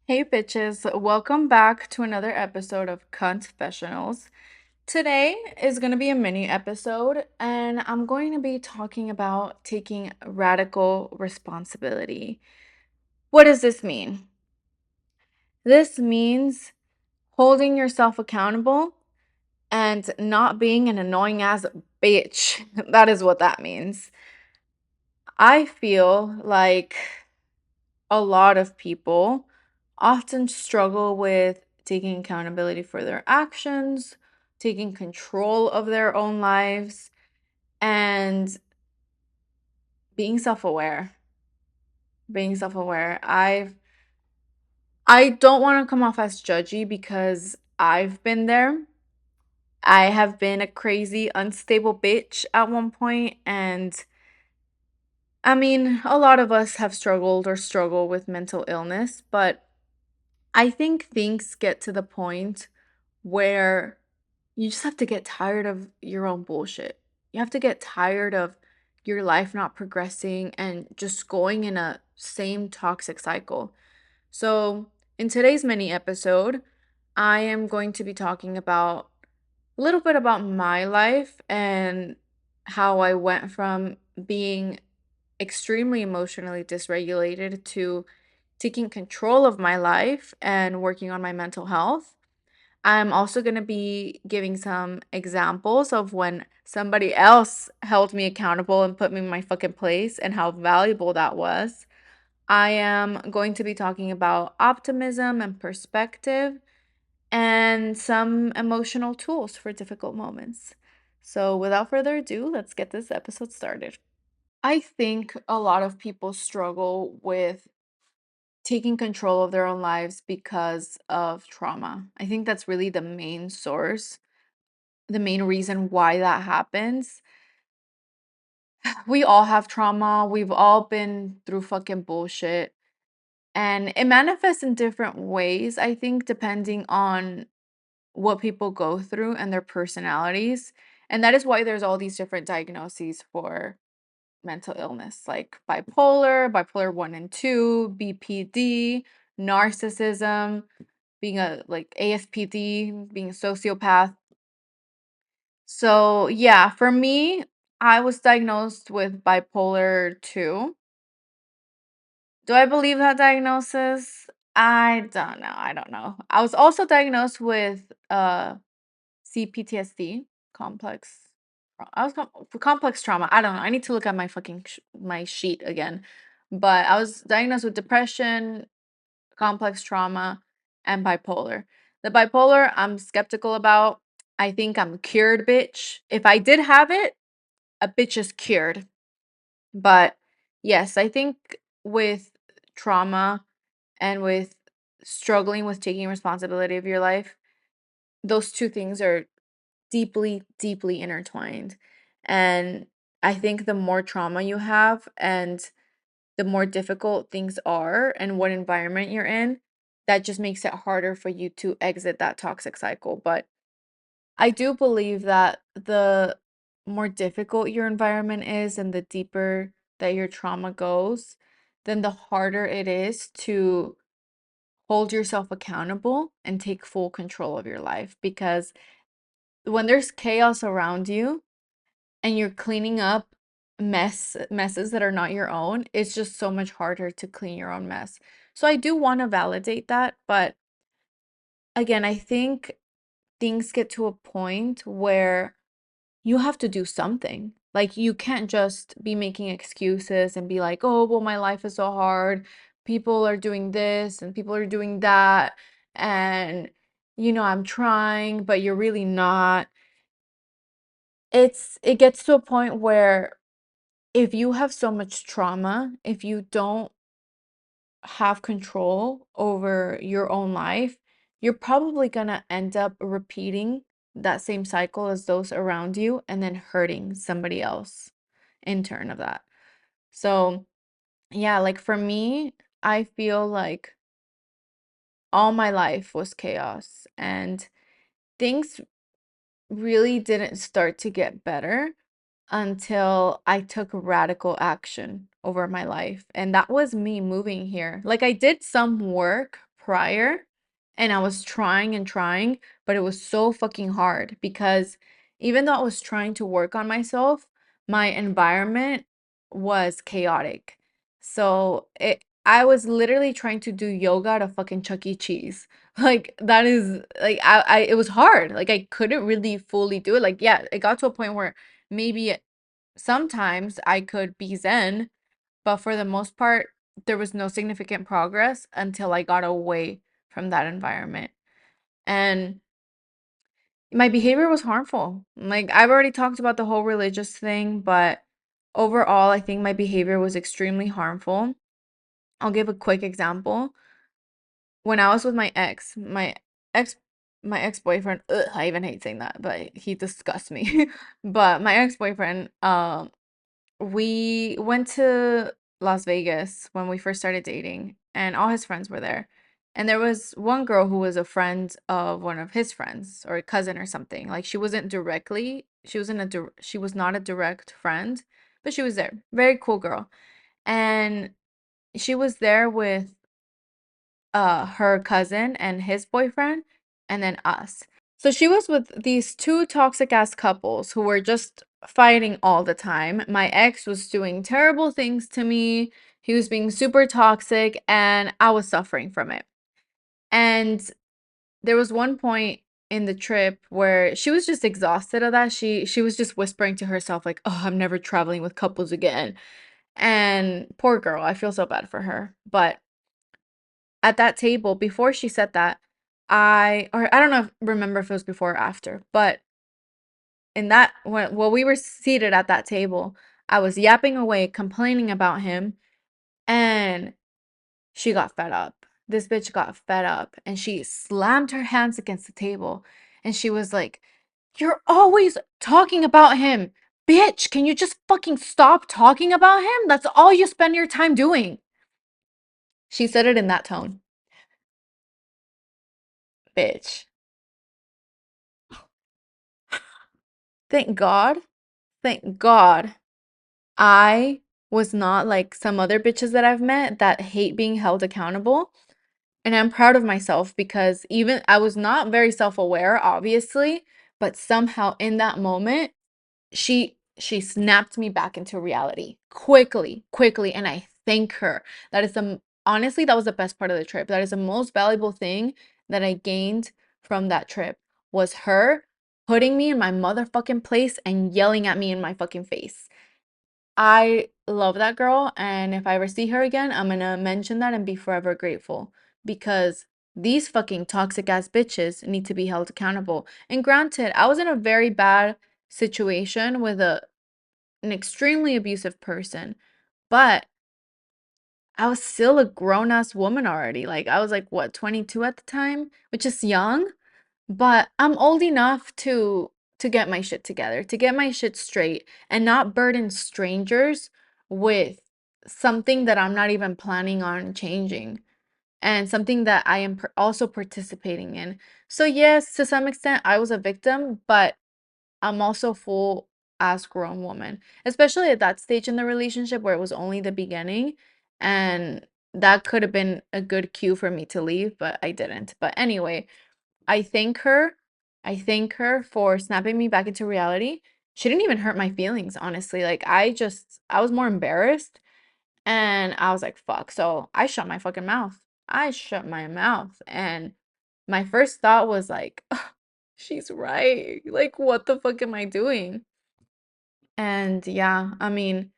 Hey bitches, welcome back to another episode of Confessionals. Today is going to be a mini episode, and I'm going to be talking about taking radical responsibility. What does this mean? This means holding yourself accountable and not being an annoying ass bitch. That is what that means. I feel like a lot of people often struggle with taking accountability for their actions, taking control of their own lives, and being self-aware. Being self-aware. I don't want to come off as judgy because I've been there. I have been a crazy, unstable bitch at one point, and I mean, a lot of us have struggled or struggle with mental illness, but I think things get to the point where you just have to get tired of your own bullshit. You have to get tired of your life not progressing and just going in a same toxic cycle. So, in today's mini episode, I am going to be talking about a little bit about my life and how I went from being extremely emotionally dysregulated to taking control of my life and working on my mental health. I'm also going to be giving some examples of when somebody else held me accountable and put me in my fucking place and how valuable that was. I am going to be talking about optimism and perspective and some emotional tools for difficult moments. So, without further ado, let's get this episode started. I think a lot of people struggle with taking control of their own lives because of trauma. I think that's really the main source, the main reason why that happens. We all have trauma. We've all been through fucking bullshit. And it manifests in different ways, I think, depending on what people go through and their personalities. And that is why there's all these different diagnoses for mental illness, like bipolar 1 and 2, BPD, narcissism, being a like ASPD, being a sociopath. So, yeah, for me, I was diagnosed with bipolar 2. Do I believe that diagnosis? I don't know. I don't know. I was also diagnosed with CPTSD, complex. I was complex trauma. I don't know. I need to look at my fucking my sheet again. But I was diagnosed with depression, complex trauma, and bipolar. The bipolar, I'm skeptical about. I think I'm cured, bitch. If I did have it, a bitch is cured. But yes, I think with trauma and with struggling with taking responsibility of your life, those two things are deeply, deeply intertwined. And I think the more trauma you have and the more difficult things are and what environment you're in, that just makes it harder for you to exit that toxic cycle. But I do believe that the more difficult your environment is and the deeper that your trauma goes, then the harder it is to hold yourself accountable and take full control of your life. Because when there's chaos around you and you're cleaning up messes that are not your own, it's just so much harder to clean your own mess. So I do want to validate that, but again, I think things get to a point where you have to do something. Like you can't just be making excuses and be like, "Oh, well my life is so hard. People are doing this and people are doing that and I'm trying, but you're really not." It gets to a point where if you have so much trauma, if you don't have control over your own life, you're probably gonna end up repeating that same cycle as those around you and then hurting somebody else in turn of that. So, yeah, like for me, I feel like all my life was chaos and things really didn't start to get better until I took radical action over my life. And that was me moving here. Like I did some work prior, and I was trying and trying, but it was so fucking hard because even though I was trying to work on myself, my environment was chaotic. So I was literally trying to do yoga at a fucking Chuck E. Cheese. Like that is like it was hard. Like I couldn't really fully do it. Like yeah, it got to a point where maybe sometimes I could be zen, but for the most part, there was no significant progress until I got away from that environment. And my behavior was harmful. Like I've already talked about the whole religious thing, but overall, I think my behavior was extremely harmful. I'll give a quick example. When I was with ex my ex-boyfriend, ugh, I even hate saying that, but he disgusts me. But my ex-boyfriend, we went to Las Vegas when we first started dating, and all his friends were there. And there was one girl who was a friend of one of his friends or a cousin or something. Like she was not a direct friend, but she was there. Very cool girl. And she was there with her cousin and his boyfriend and then us. So she was with these two toxic ass couples who were just fighting all the time. My ex was doing terrible things to me. He was being super toxic and I was suffering from it. And there was one point in the trip where she was just exhausted of that. She was just whispering to herself like, "Oh, I'm never traveling with couples again." And poor girl, I feel so bad for her. But at that table, before she said that, I don't know remember if it was before or after, but in that when while we were seated at that table, I was yapping away, complaining about him, and she got fed up. This bitch got fed up and she slammed her hands against the table and she was like, "You're always talking about him. Bitch, can you just fucking stop talking about him? That's all you spend your time doing." She said it in that tone. Bitch. Thank God. Thank God I was not like some other bitches that I've met that hate being held accountable. And I'm proud of myself because even I was not very self-aware, obviously, but somehow in that moment, she snapped me back into reality quickly, quickly, and I thank her. That is honestly, that was the best part of the trip. That is the most valuable thing that I gained from that trip was her putting me in my motherfucking place and yelling at me in my fucking face. I love that girl, and if I ever see her again, I'm gonna mention that and be forever grateful because these fucking toxic ass bitches need to be held accountable. And granted, I was in a very bad situation with an extremely abusive person, but I was still a grown ass woman already. Like I was like what, 22 at the time, which is young, but I'm old enough to get my shit together, to get my shit straight and not burden strangers with something that I'm not even planning on changing and something that I am also participating in. So yes, to some extent I was a victim, but I'm also a full ass grown woman, especially at that stage in the relationship where it was only the beginning and that could have been a good cue for me to leave, but I didn't. But anyway, I thank her. I thank her for snapping me back into reality. She didn't even hurt my feelings, honestly. Like I was more embarrassed and I was like, fuck. So I shut my fucking mouth. I shut my mouth. And my first thought was like, "Ugh, she's right. Like, what the fuck am I doing?" And yeah, I mean,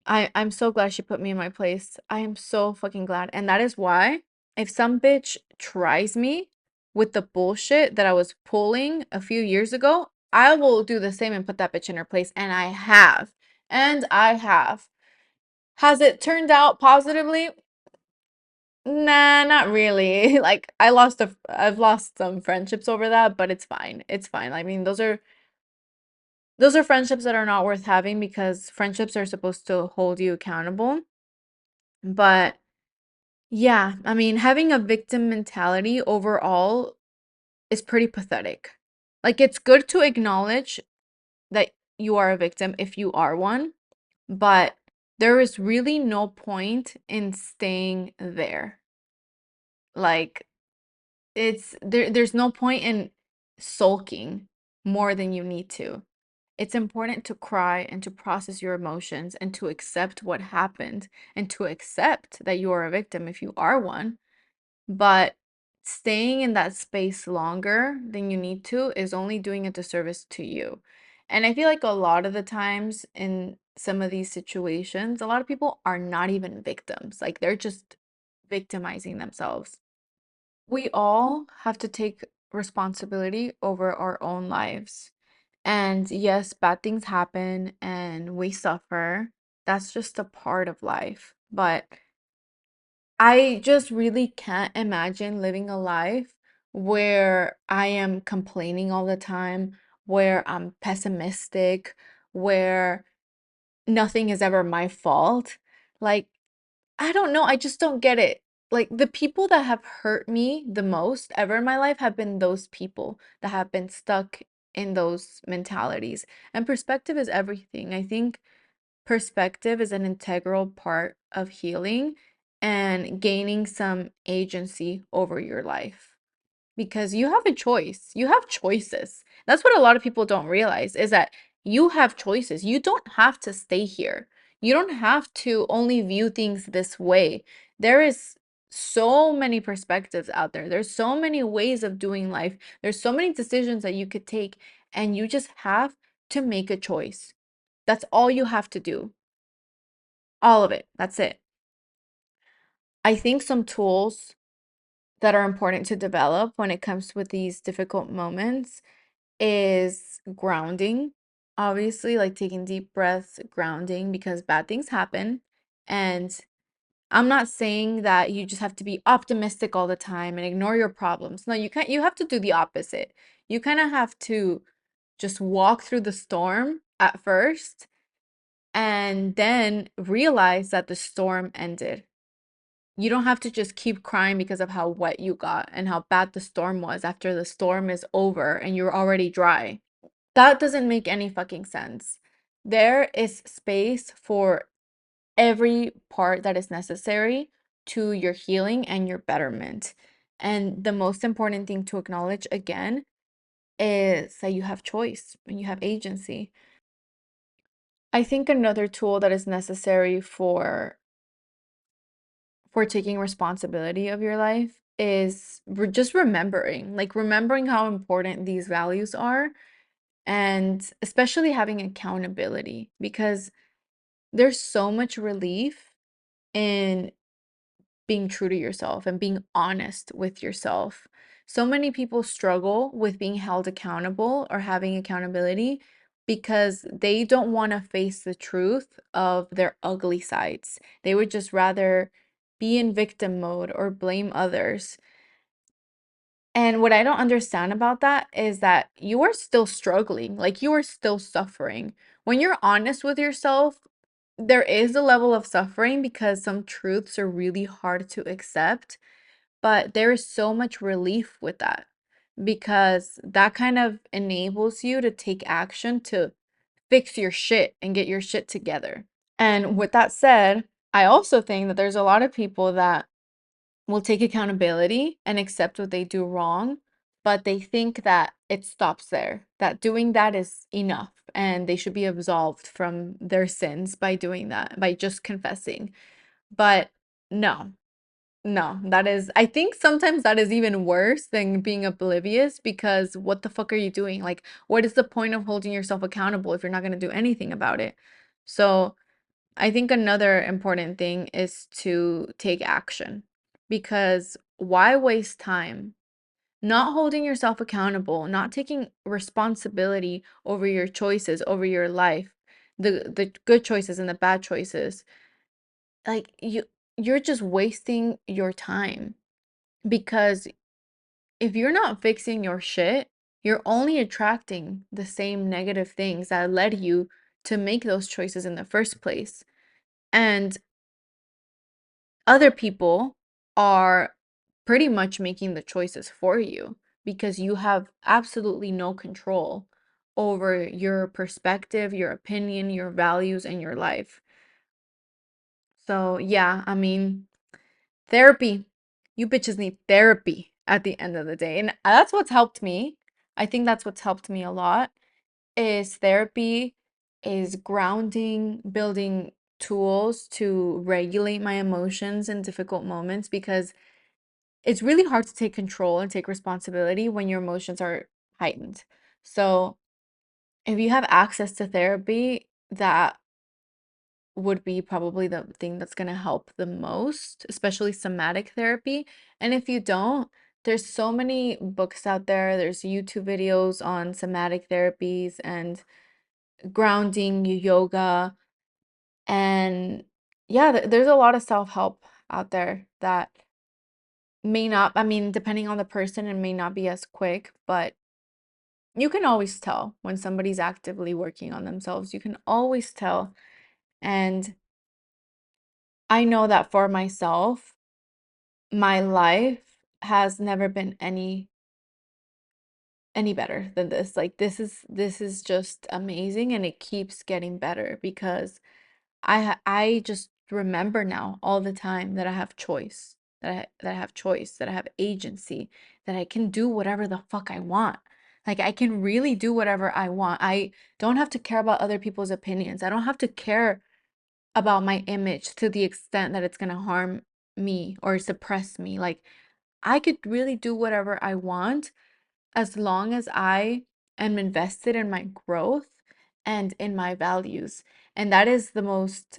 I'm so glad she put me in my place. I am so fucking glad. And that is why if some bitch tries me with the bullshit that I was pulling a few years ago, I will do the same and put that bitch in her place. And I have. And I have. Has it turned out positively? Nah, not really. Like I've lost some friendships over that, but it's fine. It's fine. I mean, those are friendships that are not worth having because friendships are supposed to hold you accountable. But yeah, I mean, having a victim mentality overall is pretty pathetic. Like, it's good to acknowledge that you are a victim if you are one, but there is really no point in staying there. Like there's no point in sulking more than you need to. It's important to cry and to process your emotions and to accept what happened and to accept that you are a victim if you are one. But staying in that space longer than you need to is only doing a disservice to you. And I feel like a lot of the times in some of these situations, a lot of people are not even victims. Like they're just victimizing themselves. We all have to take responsibility over our own lives. And yes, bad things happen and we suffer. That's just a part of life. But I just really can't imagine living a life where I am complaining all the time, where I'm pessimistic, where nothing is ever my fault. Like, I don't know. I just don't get it. Like, the people that have hurt me the most ever in my life have been those people that have been stuck in those mentalities. And perspective is everything. I think perspective is an integral part of healing and gaining some agency over your life because you have a choice. You have choices. That's what a lot of people don't realize is that you have choices. You don't have to stay here. You don't have to only view things this way. There is so many perspectives out there. There's so many ways of doing life. There's so many decisions that you could take, and you just have to make a choice. That's all you have to do. All of it. That's it. I think some tools that are important to develop when it comes with these difficult moments is grounding. Obviously, like taking deep breaths, grounding because bad things happen. And I'm not saying that you just have to be optimistic all the time and ignore your problems. No, you can't. You have to do the opposite. You kind of have to just walk through the storm at first and then realize that the storm ended. You don't have to just keep crying because of how wet you got and how bad the storm was after the storm is over and you're already dry. That doesn't make any fucking sense. There is space for every part that is necessary to your healing and your betterment. And the most important thing to acknowledge again is that you have choice and you have agency. I think another tool that is necessary for taking responsibility of your life is just remembering, like remembering how important these values are, and especially having accountability because there's so much relief in being true to yourself and being honest with yourself. So many people struggle with being held accountable or having accountability because they don't want to face the truth of their ugly sides. They would just rather be in victim mode or blame others. And what I don't understand about that is that you are still struggling, like you are still suffering. When you're honest with yourself, there is a level of suffering because some truths are really hard to accept, but there is so much relief with that because that kind of enables you to take action to fix your shit and get your shit together. And with that said, I also think that there's a lot of people that will take accountability and accept what they do wrong, but they think that it stops there, that doing that is enough and they should be absolved from their sins by doing that, by just confessing. But no, no, that is, I think sometimes that is even worse than being oblivious because what the fuck are you doing? Like, what is the point of holding yourself accountable if you're not going to do anything about it? So, I think another important thing is to take action because why waste time? Not holding yourself accountable, not taking responsibility over your choices, over your life, the good choices and the bad choices. Like you're just wasting your time because if you're not fixing your shit, you're only attracting the same negative things that led you to make those choices in the first place. And other people are pretty much making the choices for you because you have absolutely no control over your perspective, your opinion, your values, and your life. So, yeah, I mean, therapy. You bitches need therapy at the end of the day. And that's what's helped me. I think that's what's helped me a lot is therapy, is grounding, building tools to regulate my emotions in difficult moments because it's really hard to take control and take responsibility when your emotions are heightened. So, if you have access to therapy, that would be probably the thing that's going to help the most, especially somatic therapy. And if you don't, there's so many books out there. There's YouTube videos on somatic therapies and grounding, yoga, and yeah, there's a lot of self-help out there that may not, I mean, depending on the person, it may not be as quick, but you can always tell when somebody's actively working on themselves. You can always tell. And I know that for myself, my life has never been any better than this. Like this is just amazing and it keeps getting better because I just remember now all the time that I have choice, that I have choice, that I have agency, that I can do whatever the fuck I want. Like I can really do whatever I want. I don't have to care about other people's opinions. I don't have to care about my image to the extent that it's going to harm me or suppress me. Like I could really do whatever I want as long as I am invested in my growth and in my values. And that is the most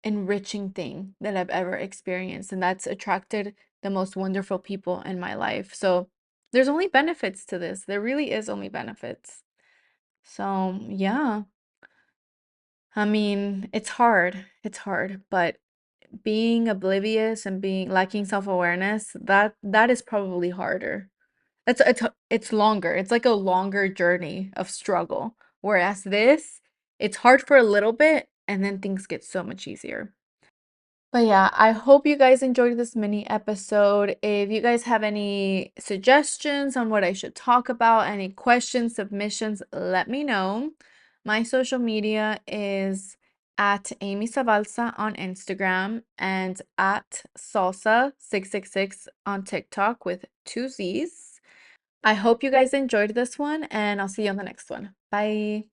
enriching thing that I've ever experienced. And that's attracted the most wonderful people in my life. So there's only benefits to this. There really is only benefits. So, yeah. I mean, it's hard. It's hard, but being oblivious and being lacking self-awareness, that is probably harder. It's longer. It's like a longer journey of struggle. Whereas this, it's hard for a little bit and then things get so much easier. But yeah, I hope you guys enjoyed this mini episode. If you guys have any suggestions on what I should talk about, any questions, submissions, let me know. My social media is at Amy Savalsa on Instagram and at Salsa666 on TikTok with two Z's. I hope you guys enjoyed this one and I'll see you on the next one. Bye.